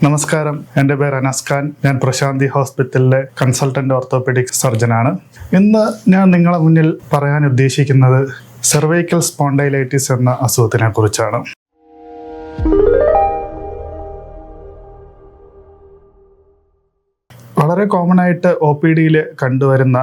നമസ്കാരം, എൻ്റെ പേര് അനസ് ഖാൻ. ഞാൻ പ്രശാന്തി ഹോസ്പിറ്റലിലെ കൺസൾട്ടന്റ് ഓർത്തോപെഡിക് സർജനാണ്. ഇന്ന് ഞാൻ നിങ്ങളെ മുന്നിൽ പറയാൻ ഉദ്ദേശിക്കുന്നത് സെർവൈക്കൽ സ്പോണ്ടൈലൈറ്റിസ് എന്ന അസുഖത്തിനെ കുറിച്ചാണ്. വളരെ കോമൺ ആയിട്ട് OPD-യിൽ കണ്ടുവരുന്ന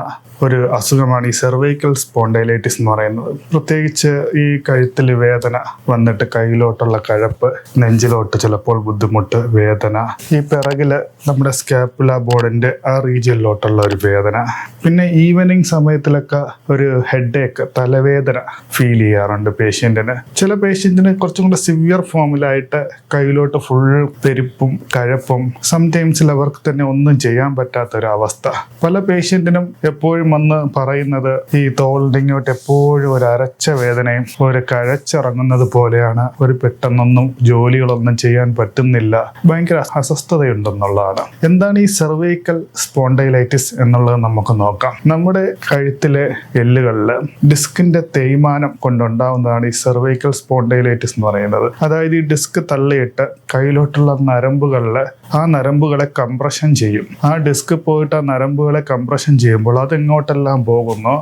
ഒരു അസുഖമാണ് ഈ സെർവൈക്കൽ സ്പോണ്ടൈലൈറ്റിസ് എന്ന് പറയുന്നത്. പ്രത്യേകിച്ച് ഈ കഴുത്തിൽ വേദന വന്നിട്ട് കയ്യിലോട്ടുള്ള കഴപ്പ്, നെഞ്ചിലോട്ട് ചിലപ്പോൾ ബുദ്ധിമുട്ട്, വേദന, ഈ പിറകില് നമ്മുടെ സ്കാപ്പുല ബോർഡിന്റെ ആ റീജിയനിലോട്ടുള്ള ഒരു വേദന, പിന്നെ ഈവനിങ് സമയത്തിലൊക്കെ ഒരു ഹെഡേക്ക്, തലവേദന ഫീൽ ചെയ്യാറുണ്ട് പേഷ്യൻറ്റിന്. ചില പേഷ്യൻറ്റിന് കുറച്ചും കൂടെ സിവിയർ ഫോമിലായിട്ട് കയ്യിലോട്ട് ഫുൾ പെരുപ്പും കഴപ്പും, സംടൈംസിൽ അവർക്ക് തന്നെ ഒന്നും ചെയ്യാൻ പറ്റാത്തൊരവസ്ഥ. പല പേഷ്യൻറ്റിനും എപ്പോഴും വന്ന് പറയുന്നത് ഈ തോളിൻ്റെ ഇങ്ങോട്ട് എപ്പോഴും ഒരു അരച്ച വേദനയും ഒരു കഴച്ചിറങ്ങുന്നത് പോലെയാണ്, ഒരു പെട്ടെന്നൊന്നും ജോലികളൊന്നും ചെയ്യാൻ പറ്റുന്നില്ല, ഭയങ്കര അസ്വസ്ഥതയുണ്ടെന്നുള്ളതാണ്. എന്താണ് ഈ സെർവൈക്കൽ സ്പോണ്ടൈലൈറ്റിസ് എന്നുള്ളത് നമുക്ക് നോക്കാം. നമ്മുടെ കഴുത്തിലെ എല്ലുകളിൽ ഡിസ്കിന്റെ തേയ്മാനം കൊണ്ടുണ്ടാവുന്നതാണ് ഈ സെർവൈക്കൽ സ്പോണ്ടൈലൈറ്റിസ് എന്ന് പറയുന്നത്. അതായത് ഈ ഡിസ്ക് തള്ളിയിട്ട് കയ്യിലോട്ടുള്ള നരമ്പുകളിൽ ആ നരമ്പുകളെ കംപ്രഷൻ ചെയ്യും. ആ ഡിസ്ക് പോയിട്ട് ആ നരമ്പുകളെ കംപ്രഷൻ ചെയ്യുമ്പോൾ അത് എങ്ങോട്ടെല്ലാം പോകുന്നോ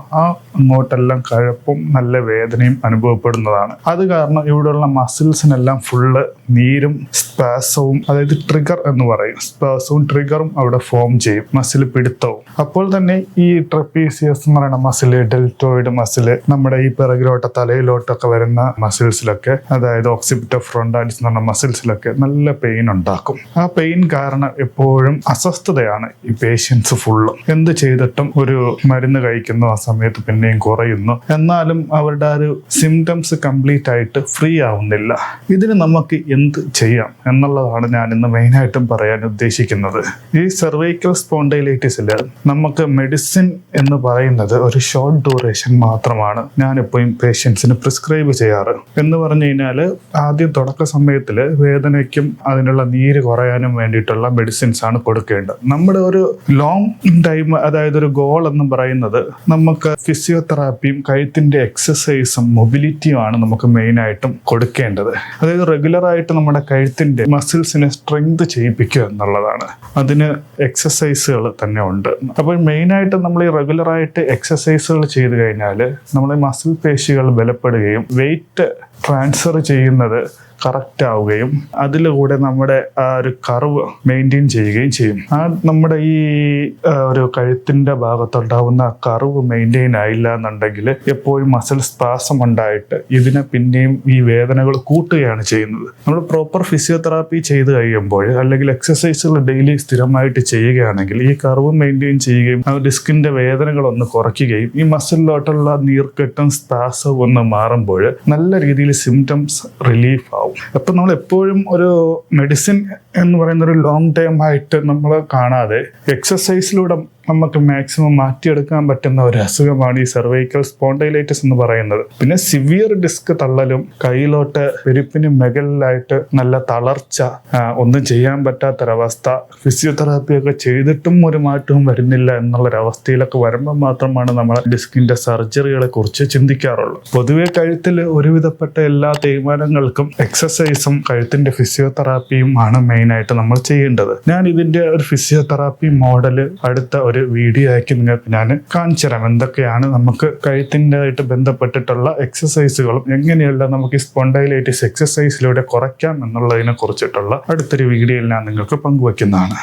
അങ്ങോട്ടെല്ലാം കഴപ്പും നല്ല വേദനയും അനുഭവപ്പെടുന്നതാണ്. അത് കാരണം ഇവിടെയുള്ള മസിൽസിനെല്ലാം ഫുള്ള് നീരും സ്പാസവും, അതായത് ട്രിഗർ എന്ന് പറയും, സ്പാസവും ട്രിഗറും അവിടെ ഫോം ചെയ്യും, മസിൽ പിടുത്തവും. അപ്പോൾ തന്നെ ഈ ട്രപ്പീസിയസ് എന്ന് പറയുന്ന മസില്, ഡെൽറ്റോയിഡ് മസില്, നമ്മുടെ ഈ പിറകിലോട്ട് തലയിലോട്ടൊക്കെ വരുന്ന മസിൽസിലൊക്കെ, അതായത് ഓക്സിപിറ്റോ ഫ്രോണ്ടാലിസ് എന്ന് പറഞ്ഞ മസിൽസിലൊക്കെ നല്ല പെയിൻ ഉണ്ടാക്കും. ആ പെയിൻ കാരണം എപ്പോഴും അസ്വസ്ഥതയാണ് ഈ പേഷ്യൻസ് ഫുള്ളും. എന്ത് ചെയ്തിട്ടും ഒരു മരുന്ന് കഴിക്കുന്നു, ആ സമയത്ത് പിന്നെയും കുറയുന്നു, എന്നാലും അവരുടെ ആ ഒരു സിംറ്റംസ് കംപ്ലീറ്റ് ആയിട്ട് ഫ്രീ ആവുന്നില്ല. ഇതിന് നമുക്ക് എന്ത് ചെയ്യാം എന്നുള്ളതാണ് ഞാൻ ഇന്ന് മെയിനായിട്ടും പറയാൻ ഉദ്ദേശിക്കുന്നത്. ഈ സെർവൈക്കൽ സ്പോണ്ടൈലൈറ്റിസിൽ നമുക്ക് മെഡിസിൻ എന്ന് പറയുന്നത് ഒരു ഷോർട്ട് ഡ്യൂറേഷൻ മാത്രമാണ് ഞാൻ എപ്പോഴും പേഷ്യൻസിന് പ്രിസ്ക്രൈബ് ചെയ്യാറ്. എന്ന് പറഞ്ഞു കഴിഞ്ഞാൽ ആദ്യം തുടക്ക സമയത്തിൽ വേദനയ്ക്കും അതിനുള്ള നീര് കുറയാനും വേണ്ടിയിട്ടുള്ള മെഡിസിൻസ് ആണ് കൊടുക്കേണ്ടത്. നമ്മുടെ ഒരു ലോങ് ടൈം, അതായത് ഒരു ഗോൾ എന്ന് പറയുന്നത് നമുക്ക് ഫിസിയോതെറാപ്പിയും കഴുത്തിന്റെ എക്സസൈസും മൊബിലിറ്റിയും ആണ് നമുക്ക് മെയിനായിട്ടും കൊടുക്കേണ്ടത്. അതായത് റെഗുലറായിട്ട് നമ്മുടെ കഴുത്തിന്റെ മസിൽസിനെ സ്ട്രെങ്ത് ചെയ്യിപ്പിക്കുക എന്നുള്ളതാണ്. അതിന് എക്സസൈസുകൾ തന്നെ ഉണ്ട്. അപ്പോൾ മെയിനായിട്ട് നമ്മൾ ഈ റെഗുലറായിട്ട് എക്സസൈസുകൾ ചെയ്ത് കഴിഞ്ഞാൽ നമ്മുടെ മസിൽ പേശികൾ ബലപ്പെടുകയും വെയിറ്റ് ട്രാൻസ്ഫർ ചെയ്യുന്നത് കറക്റ്റ് ആവുകയും അതിലൂടെ നമ്മുടെ ആ ഒരു കർവ് മെയിൻറ്റെയിൻ ചെയ്യുകയും ചെയ്യും. ആ നമ്മുടെ ഈ ഒരു കഴുത്തിന്റെ ഭാഗത്തുണ്ടാവുന്ന കർവ് മെയിൻറ്റെയിൻ ആയില്ല എന്നുണ്ടെങ്കിൽ എപ്പോഴും മസിൽ സ്പാസം ഉണ്ടായിട്ട് ഇതിനെ പിന്നെയും ഈ വേദനകൾ കൂട്ടുകയാണ് ചെയ്യുന്നത്. നമ്മൾ പ്രോപ്പർ ഫിസിയോതെറാപ്പി ചെയ്ത് കഴിയുമ്പോൾ, അല്ലെങ്കിൽ എക്സസൈസുകൾ ഡെയിലി സ്ഥിരമായിട്ട് ചെയ്യുകയാണെങ്കിൽ ഈ കർവ് മെയിൻറ്റെയിൻ ചെയ്യുകയും ആ ഡിസ്കിന്റെ വേദനകളൊന്ന് കുറയ്ക്കുകയും ഈ മസിലിലോട്ടുള്ള നീർക്കെട്ടും സ്പാസവും ഒന്ന് മാറുമ്പോൾ നല്ല രീതിയിൽ സിംറ്റംസ് റിലീഫ് ആവും. അപ്പൊ നമ്മൾ എപ്പോഴും ഒരു മെഡിസിൻ എന്ന് പറയുന്ന ഒരു ലോങ് ടൈം ആയിട്ട് നമ്മൾ കാണാതെ എക്സസൈസിലൂടെ നമുക്ക് മാക്സിമം മാറ്റിയെടുക്കാൻ പറ്റുന്ന ഒരു അസുഖമാണ് ഈ സെർവൈക്കൽ സ്പോണ്ടൈലൈറ്റിസ് എന്ന് പറയുന്നത്. പിന്നെ സിവിയർ ഡിസ്ക് തള്ളലും കയ്യിലോട്ട് പെരുപ്പിന് മുകളിലായിട്ട് നല്ല തളർച്ച, ഒന്നും ചെയ്യാൻ പറ്റാത്തൊരവസ്ഥ, ഫിസിയോതെറാപ്പിയൊക്കെ ചെയ്തിട്ടും ഒരു മാറ്റവും വരുന്നില്ല എന്നുള്ളൊരവസ്ഥയിലൊക്കെ വരുമ്പോൾ മാത്രമാണ് നമ്മൾ ഡിസ്കിന്റെ സർജറികളെ കുറിച്ച് ചിന്തിക്കാറുള്ളൂ. പൊതുവെ കഴുത്തിൽ ഒരുവിധപ്പെട്ട എല്ലാ തേയ്മാനങ്ങൾക്കും എക്സസൈസും കഴുത്തിന്റെ ഫിസിയോതെറാപ്പിയും ആണ് മെയിനായിട്ട് നമ്മൾ ചെയ്യേണ്ടത്. ഞാൻ ഇതിന്റെ ഒരു ഫിസിയോതെറാപ്പി മോഡൽ അടുത്ത ഒരു വീഡിയോ ആക്കി നിങ്ങൾക്ക് ഞാൻ കാണിച്ചു തരാം. എന്തൊക്കെയാണ് നമുക്ക് കഴുത്തിൻ്റെ ആയിട്ട് ബന്ധപ്പെട്ടിട്ടുള്ള എക്സസൈസുകളും എങ്ങനെയുള്ള നമുക്ക് ഈ സ്പോണ്ടൈലൈറ്റിസ് എക്സസൈസിലൂടെ കുറയ്ക്കാം എന്നുള്ളതിനെ കുറിച്ചിട്ടുള്ള അടുത്തൊരു വീഡിയോയിൽ ഞാൻ നിങ്ങൾക്ക് പങ്കുവയ്ക്കുന്നതാണ്.